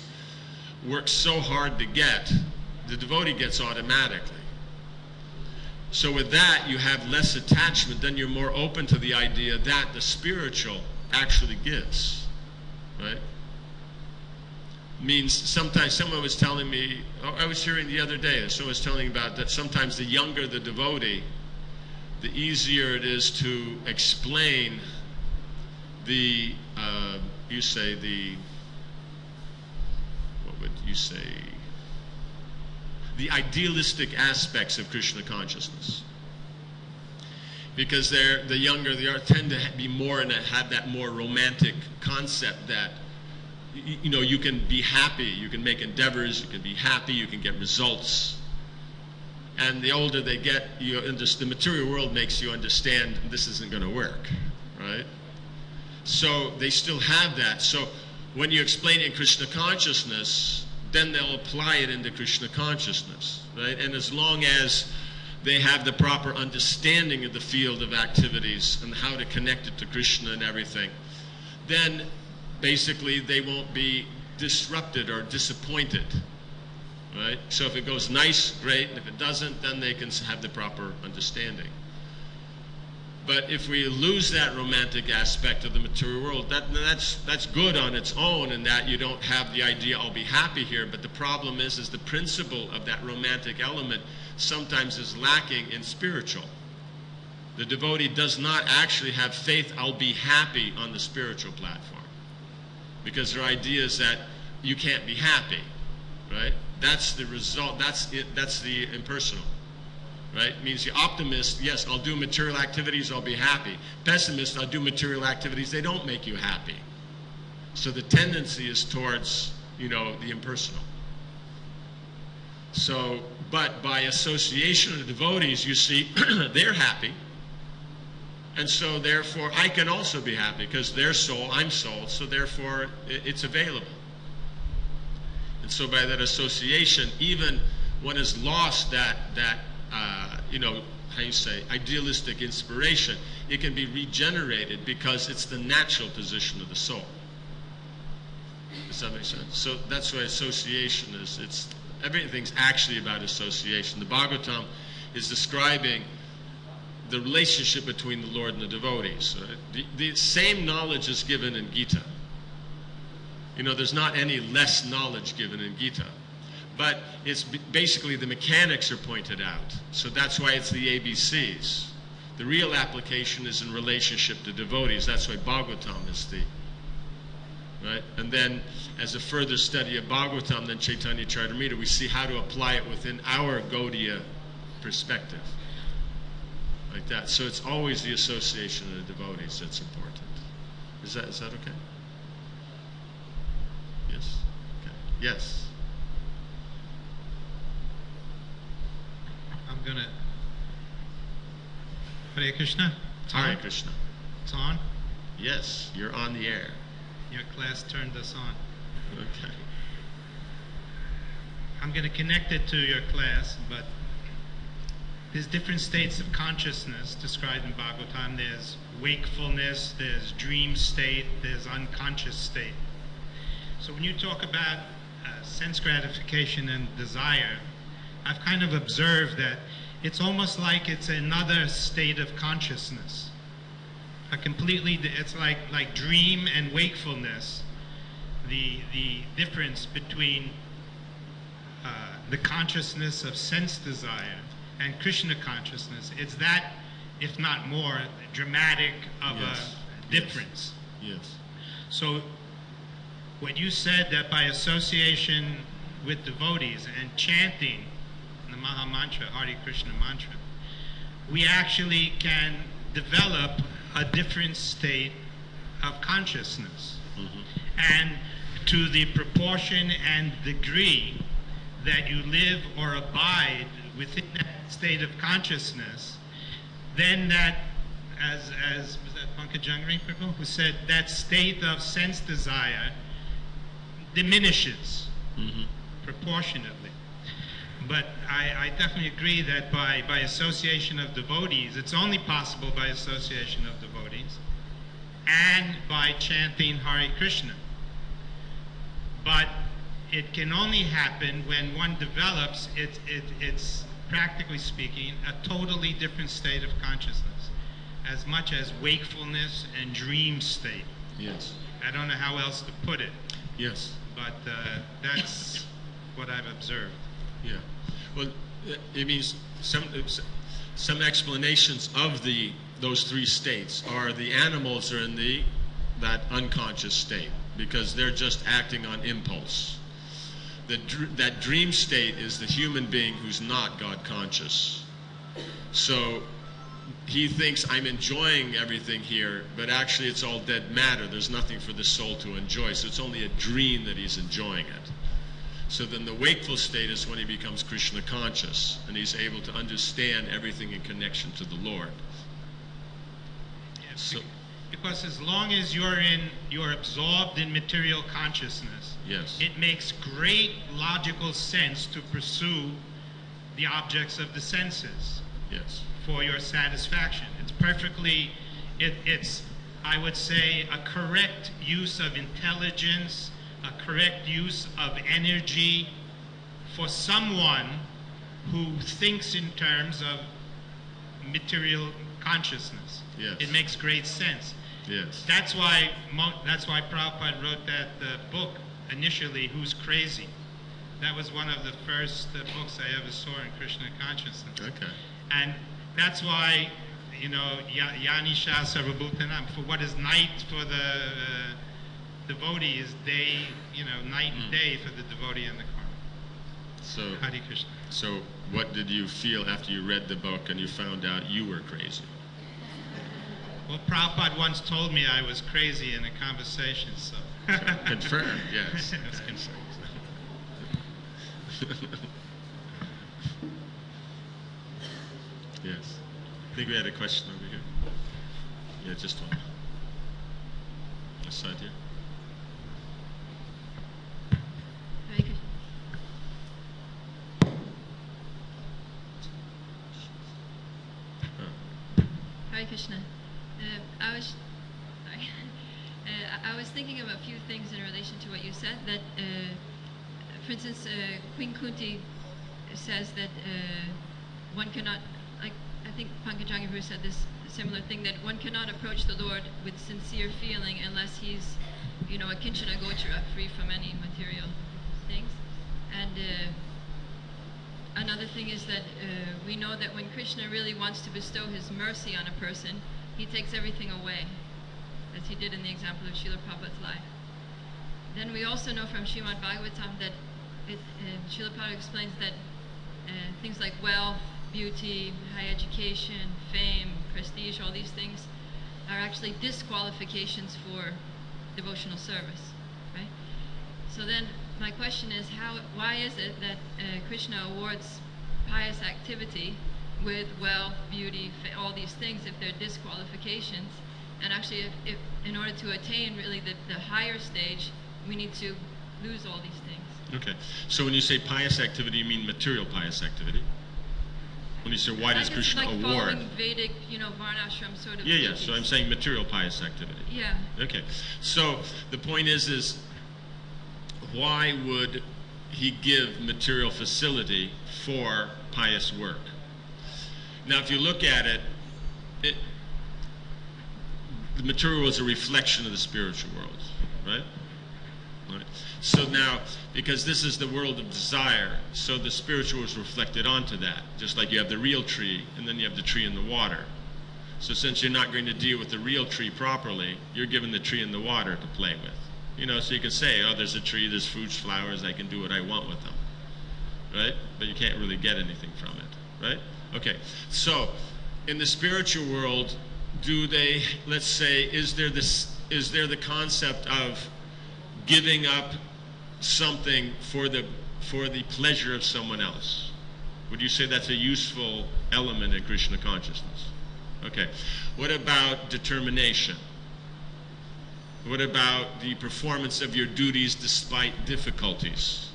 work so hard to get, the devotee gets automatically. So with that, you have less attachment, then you're more open to the idea that the spiritual actually gives, right? Means sometimes someone was telling me, I was hearing the other day, someone was telling about that sometimes the younger the devotee, the easier it is to explain the, the idealistic aspects of Krishna consciousness. Because the younger they are, tend to be more and have that more romantic concept that you can be happy, you can make endeavors, you can be happy, you can get results. And the older they get, the material world makes you understand this isn't going to work, right? So they still have that. So when you explain it in Krishna consciousness, then they'll apply it into Krishna consciousness, right? And as long as they have the proper understanding of the field of activities and how to connect it to Krishna and everything, then basically they won't be disrupted or disappointed, right? So if it goes nice, great, and if it doesn't, then they can have the proper understanding. But if we lose that romantic aspect of the material world, that's good on its own, in that you don't have the idea, I'll be happy here, but the problem is the principle of that romantic element sometimes is lacking in spiritual. The devotee does not actually have faith, I'll be happy on the spiritual platform, because their idea is that you can't be happy, right? That's the result, that's the impersonal. Right? It means the optimist, yes, I'll do material activities, I'll be happy. Pessimist, I'll do material activities, they don't make you happy. So the tendency is towards, the impersonal. So, but by association of devotees, you see, they're happy. And so therefore, I can also be happy, because they're soul, I'm soul, so therefore it's available. And so by that association, even one has lost that idealistic inspiration, it can be regenerated, because it's the natural position of the soul. Does that make sense? So that's why association is, everything's actually about association. The Bhagavatam is describing the relationship between the Lord and the devotees. The same knowledge is given in Gita. There's not any less knowledge given in Gita. But it's basically the mechanics are pointed out. So that's why it's the ABCs. The real application is in relationship to devotees. That's why Bhagavatam is the, right? And then as a further study of Bhagavatam, then Chaitanya Charitamrita, we see how to apply it within our Gaudiya perspective. Like that. So it's always the association of the devotees that's important. Is that okay? Yes? Okay. Yes. I'm gonna. Hare Krishna. Hare Krishna. It's on? Yes, you're on the air. Your class turned us on. Okay. I'm going to connect it to your class, but there's different states of consciousness described in Bhagavatam. There's wakefulness, there's dream state, there's unconscious state. So when you talk about sense gratification and desire, I've kind of observed that it's almost like it's another state of consciousness. It's like dream and wakefulness. The difference between the consciousness of sense desire and Krishna consciousness, it's that, if not more, dramatic of a difference. Yes. So what you said, that by association with devotees and chanting the Maha Mantra, Hare Krishna mantra, we actually can develop a different state of consciousness. Mm-hmm. And to the proportion and degree that you live or abide within that state of consciousness, then that, as was that Pankajangri Prabhu who said, that state of sense desire diminishes proportionately. But I definitely agree that by association of devotees, it's only possible by association of devotees and by chanting Hare Krishna. But it can only happen when one develops, it's practically speaking, a totally different state of consciousness, as much as wakefulness and dream state. Yes. I don't know how else to put it. Yes. But that's what I've observed. Yeah. Well, it means some explanations of those three states are the animals are in that unconscious state because they're just acting on impulse. That dream state is the human being who's not God conscious. So he thinks I'm enjoying everything here, but actually it's all dead matter. There's nothing for the soul to enjoy. So it's only a dream that he's enjoying it. So then the wakeful state is when he becomes Krishna conscious and he's able to understand everything in connection to the Lord. Yes, so, because as long as you're absorbed in material consciousness, yes, it makes great logical sense to pursue the objects of the senses. Yes. For your satisfaction. It's perfectly, it's, I would say, a correct use of intelligence, a correct use of energy for someone who thinks in terms of material consciousness. Yes. It makes great sense. Yes. That's why Prabhupada wrote that book initially, Who's Crazy? That was one of the first books I ever saw in Krishna consciousness. Okay. And that's why, Yani Sarvabhutanam, for what is night for the devotee is day, night and day for the devotee and the karma. So, Hare Krishna. So what did you feel after you read the book and you found out you were crazy? Well, Prabhupada once told me I was crazy in a conversation, so. Confirmed, yes. It was confirmed. Yes. I think we had a question over here. Yeah, just one. This side here. Hare Krishna. Hare Krishna. I was thinking of a few things in relation to what you said. That, for instance, Queen Kunti says that one cannot, like I think Pankajangri said this similar thing, that one cannot approach the Lord with sincere feeling unless he's, a kinchana gochara, free from any material things. And another thing is that we know that when Krishna really wants to bestow his mercy on a person, he takes everything away, as he did in the example of Srila Prabhupada's life. Then we also know from Srimad Bhagavatam that Srila Prabhupada explains that things like wealth, beauty, high education, fame, prestige, all these things are actually disqualifications for devotional service, right? So then my question is, why is it that Krishna awards pious activity with wealth, beauty, all these things if they're disqualifications? And actually, if in order to attain really the higher stage, we need to lose all these things. Okay. So when you say pious activity, you mean material pious activity? When you say why does Krishna like award? following Vedic, varnashram sort of. Yeah. So I'm saying material pious activity. Yeah. Okay. So the point is why would he give material facility for pious work? Now, if you look at it, the material world is a reflection of the spiritual world, right? Right. So now, because this is the world of desire, so the spiritual is reflected onto that. Just like you have the real tree, and then you have the tree in the water. So since you're not going to deal with the real tree properly, you're given the tree in the water to play with. So you can say, oh, there's a tree, there's fruits, flowers, I can do what I want with them, right? But you can't really get anything from it, right? Okay, so in the spiritual world, let's say, is there the concept of giving up something for the pleasure of someone else? Would you say that's a useful element in Krishna consciousness? Okay. What about determination? What about the performance of your duties despite difficulties?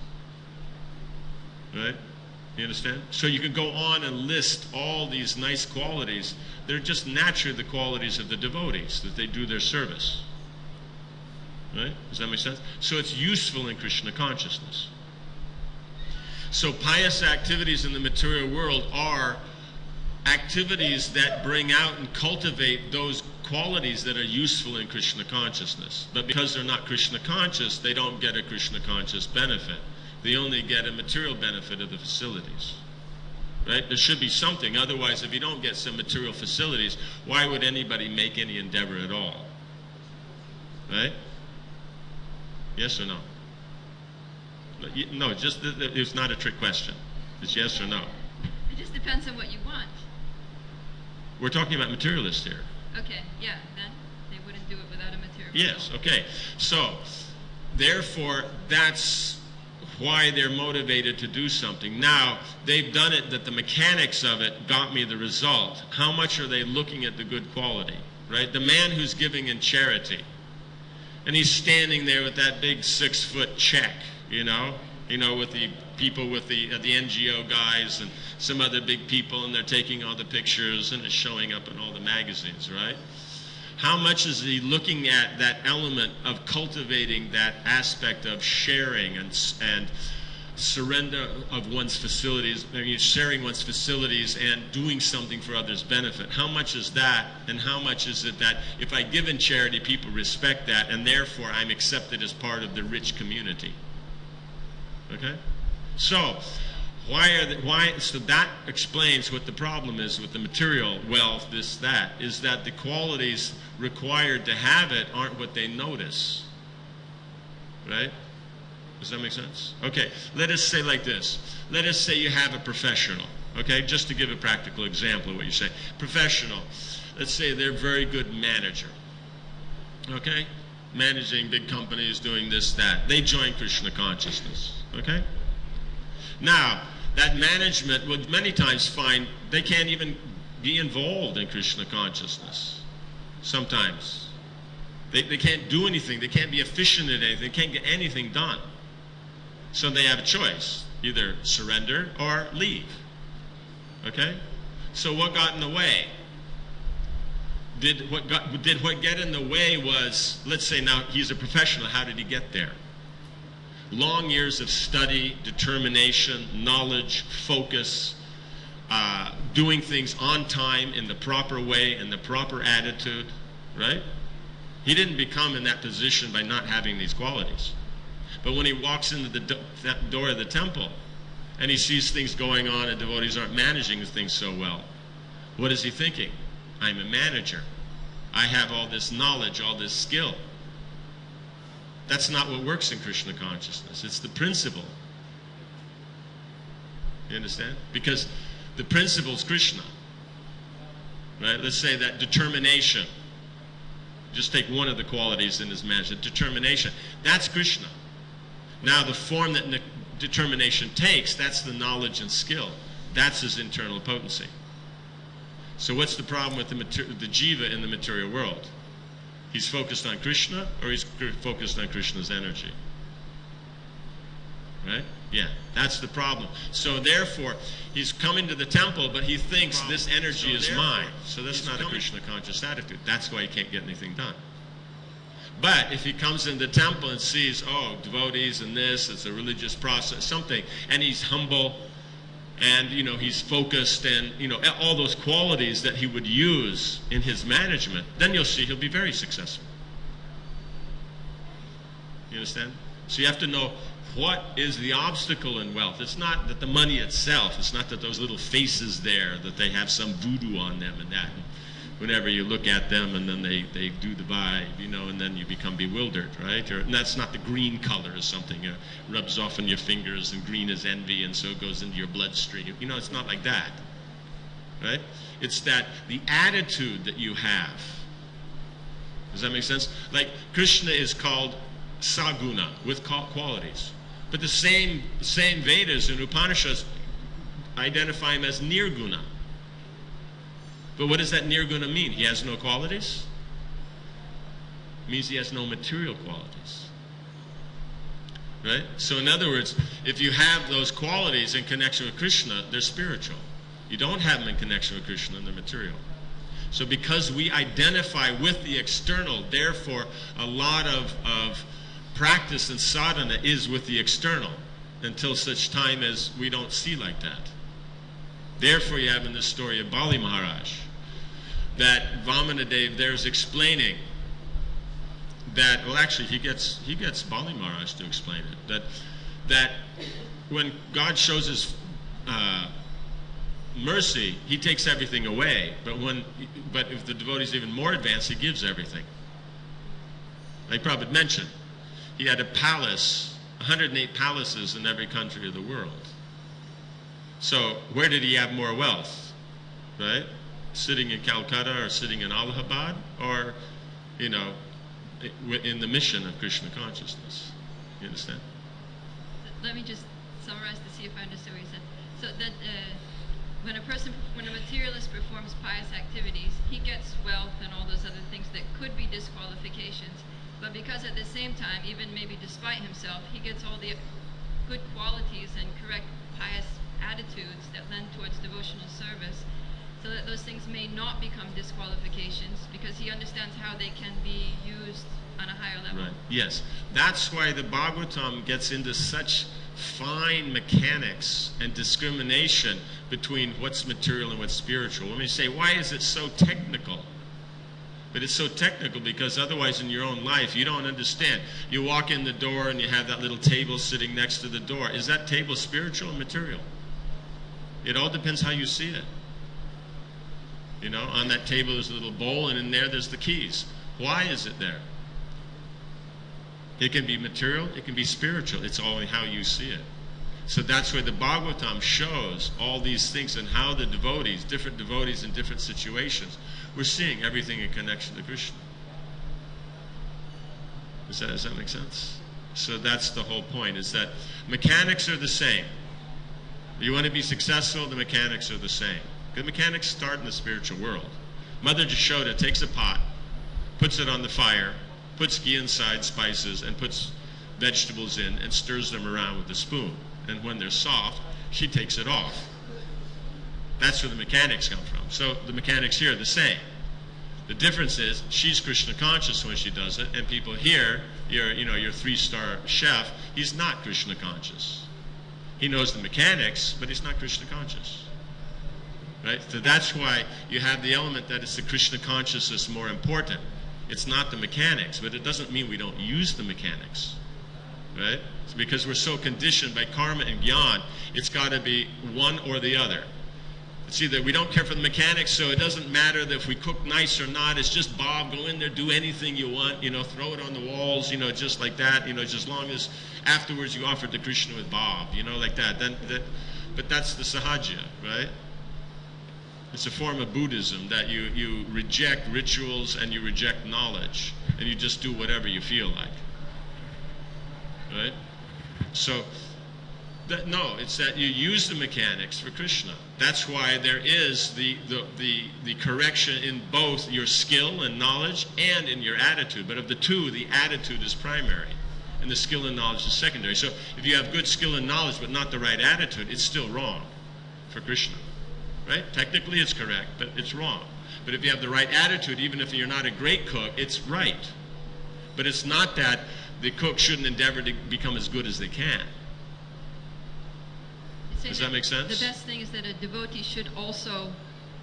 Right? You understand? So you can go on and list all these nice qualities. They're just naturally the qualities of the devotees, that they do their service. Right? Does that make sense? So it's useful in Krishna consciousness. So pious activities in the material world are activities that bring out and cultivate those qualities that are useful in Krishna consciousness. But because they're not Krishna conscious, they don't get a Krishna conscious benefit. They only get a material benefit of the facilities. Right? There should be something. Otherwise, if you don't get some material facilities, why would anybody make any endeavor at all? Right? Yes or no? No, it's not a trick question. It's yes or no. It just depends on what you want. We're talking about materialists here. Okay, yeah, then they wouldn't do it without a material. Yes, okay. So, therefore, that's why they're motivated to do something. Now, they've done it that the mechanics of it got me the result. How much are they looking at the good quality? Right? The man who's giving in charity, and he's standing there with that big 6-foot check, with the people with the NGO guys and some other big people, and they're taking all the pictures and it's showing up in all the magazines, right? How much is he looking at that element of cultivating that aspect of sharing and surrender of one's facilities, sharing one's facilities and doing something for others' benefit? How much is that, and how much is it that if I give in charity, people respect that, and therefore I'm accepted as part of the rich community? Okay? So, so that explains what the problem is with the material wealth, is that the qualities required to have it aren't what they notice. Right? Does that make sense? Okay, let us say like this. Let us say you have a professional, okay? Just to give a practical example of what you say. Professional, let's say they're a very good manager, okay? Managing big companies, doing this, that. They join Krishna consciousness, okay? Now, that management would many times find they can't even be involved in Krishna consciousness. Sometimes. They can't do anything. They can't be efficient at anything. They can't get anything done. So they have a choice. Either surrender or leave. Okay? So what got in the way? Did what get in the way was, let's say now he's a professional. How did he get there? Long years of study, determination, knowledge, focus, doing things on time in the proper way, in the proper attitude, right? He didn't become in that position by not having these qualities. But when he walks into the door of the temple and he sees things going on and devotees aren't managing things so well, what is he thinking? I'm a manager. I have all this knowledge, all this skill. That's not what works in Krishna consciousness. It's the principle. You understand? Because the principle is Krishna. Right? Let's say that determination. Just take one of the qualities in his management. Determination. That's Krishna. Now the form that determination takes, that's the knowledge and skill. That's his internal potency. So what's the problem with the jiva in the material world? He's focused on Krishna, or he's focused on Krishna's energy? Right? Yeah, that's the problem. So therefore, he's coming to the temple, but he thinks this energy is mine. So that's not a Krishna conscious attitude. That's why he can't get anything done. But if he comes in the temple and sees, oh, devotees and this, it's a religious process, something, and he's humble, and he's focused, and all those qualities that he would use in his management, then you'll see he'll be very successful. You understand? So you have to know what is the obstacle in wealth. It's not that the money itself, it's not that those little faces there, that they have some voodoo on them and that. And whenever you look at them and then they do the vibe, and then you become bewildered, right? And that's not the green color or something. Rubs off on your fingers, and green is envy, and so it goes into your bloodstream. It's not like that, right? It's that the attitude that you have. Does that make sense? Like Krishna is called Saguna, with qualities. But the same Vedas and Upanishads identify him as Nirguna. But what does that Nirguna mean? He has no qualities? It means he has no material qualities. Right? So in other words, if you have those qualities in connection with Krishna, they're spiritual. You don't have them in connection with Krishna, and they're material. So because we identify with the external, therefore a lot of practice and sadhana is with the external until such time as we don't see like that. Therefore you have in this story of Bali Maharaj that Vamanadev there is explaining that, well actually he gets Bali Maharaj to explain it, that when God shows his mercy, he takes everything away, but if the devotee is even more advanced, he gives everything. Like Prabhupada mentioned, he had a palace, 108 palaces in every country of the world. So where did he have more wealth? Right? Sitting in Calcutta or sitting in Allahabad, or in the mission of Krishna consciousness. You understand? Let me just summarize to see if I understood what you said. So that when a materialist performs pious activities, he gets wealth and all those other things that could be disqualifications. But because at the same time, even maybe despite himself, he gets all the good qualities and correct pious attitudes that lend towards devotional service, so that those things may not become disqualifications, because he understands how they can be used on a higher level. Right. Yes. That's why the Bhagavatam gets into such fine mechanics and discrimination between what's material and what's spiritual. When we say, why is it so technical? But it's so technical because otherwise in your own life you don't understand. You walk in the door and you have that little table sitting next to the door. Is that table spiritual or material? It all depends how you see it. On that table there's a little bowl, and in there there's the keys. Why is it there? It can be material, it can be spiritual. It's only how you see it. So that's why the Bhagavatam shows all these things and how the devotees, different devotees in different situations, we're seeing everything in connection to Krishna. Does that make sense? So that's the whole point, is that mechanics are the same. You want to be successful, the mechanics are the same. The mechanics start in the spiritual world. Mother Jashoda takes a pot, puts it on the fire, puts ghee inside, spices, and puts vegetables in, and stirs them around with a spoon. And when they're soft, she takes it off. That's where the mechanics come from. So the mechanics here are the same. The difference is she's Krishna conscious when she does it, and people here, your 3-star chef, he's not Krishna conscious. He knows the mechanics, but he's not Krishna conscious. Right? So that's why you have the element that it's the Krishna consciousness more important. It's not the mechanics, but it doesn't mean we don't use the mechanics. Right? It's because we're so conditioned by karma and jnana, it's got to be one or the other. It's either we don't care for the mechanics, so it doesn't matter that if we cook nice or not, it's just Bob, go in there, do anything you want, throw it on the walls, just like that, just as long as afterwards you offer to Krishna with Bob, like that. But that's the sahaja, right? It's a form of Buddhism that you reject rituals and you reject knowledge, and you just do whatever you feel like. Right? So, it's that you use the mechanics for Krishna. That's why there is the correction in both your skill and knowledge and in your attitude. But of the two, the attitude is primary. and the skill and knowledge is secondary. So if you have good skill and knowledge but not the right attitude, it's still wrong for Krishna. Right? Technically it's correct, but it's wrong. But if you have the right attitude, even if you're not a great cook, it's right. But it's not that the cook shouldn't endeavor to become as good as they can. Does that make sense? The best thing is that a devotee should also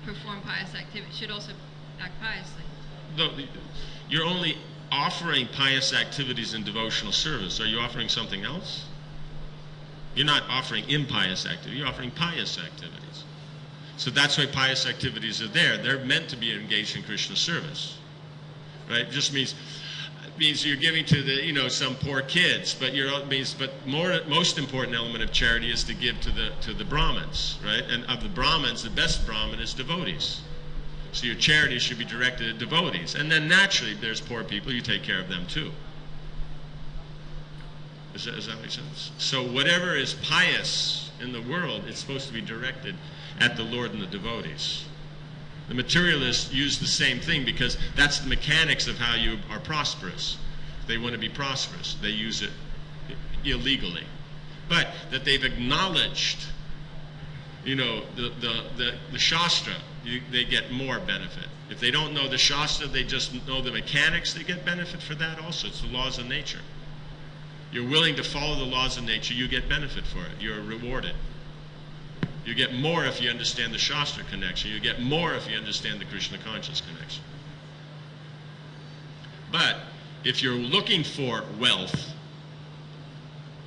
perform pious activities, should also act piously. No, you're only offering pious activities in devotional service. Are you offering something else? You're not offering impious activities. You're offering pious activities. So that's why pious activities are there. They're meant to be engaged in Krishna service. Right? It just means you're giving to the some poor kids, but most important element of charity is to give to the Brahmins, right? And of the Brahmins, the best Brahmin is devotees. So your charity should be directed at devotees, and then naturally, if there's poor people, you take care of them too. Does that make sense? So whatever is pious in the world, it's supposed to be directed at the Lord and the devotees. The materialists use the same thing because that's the mechanics of how you are prosperous. They want to be prosperous. They use it illegally. But that they've acknowledged, the Shastra, they get more benefit. If they don't know the Shastra, they just know the mechanics, they get benefit for that also. It's the laws of nature. You're willing to follow the laws of nature, you get benefit for it. You're rewarded. You get more if you understand the Shastra connection. You get more if you understand the Krishna conscious connection. But if you're looking for wealth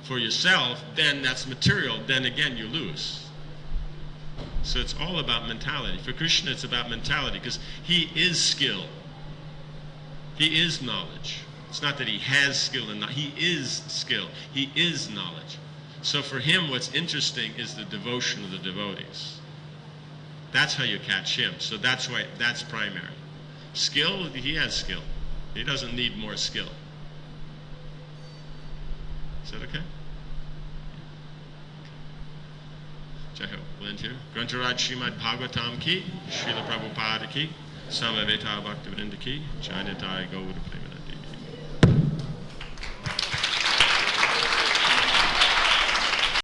for yourself, then that's material. Then again, you lose. So it's all about mentality. For Krishna, it's about mentality because he is skill. He is knowledge. It's not that he has skill and he is skill. He is knowledge. So for him, what's interesting is the devotion of the devotees. That's how you catch him. So that's why that's primary. Skill, he has skill. He doesn't need more skill. Is that okay? Jai Ho. We'll end here. Grantharaj Srimad Bhagavatam ki, Srila Prabhupada ki, Samaveta Bhaktividya ki, Jai Nitai Gaura Prema.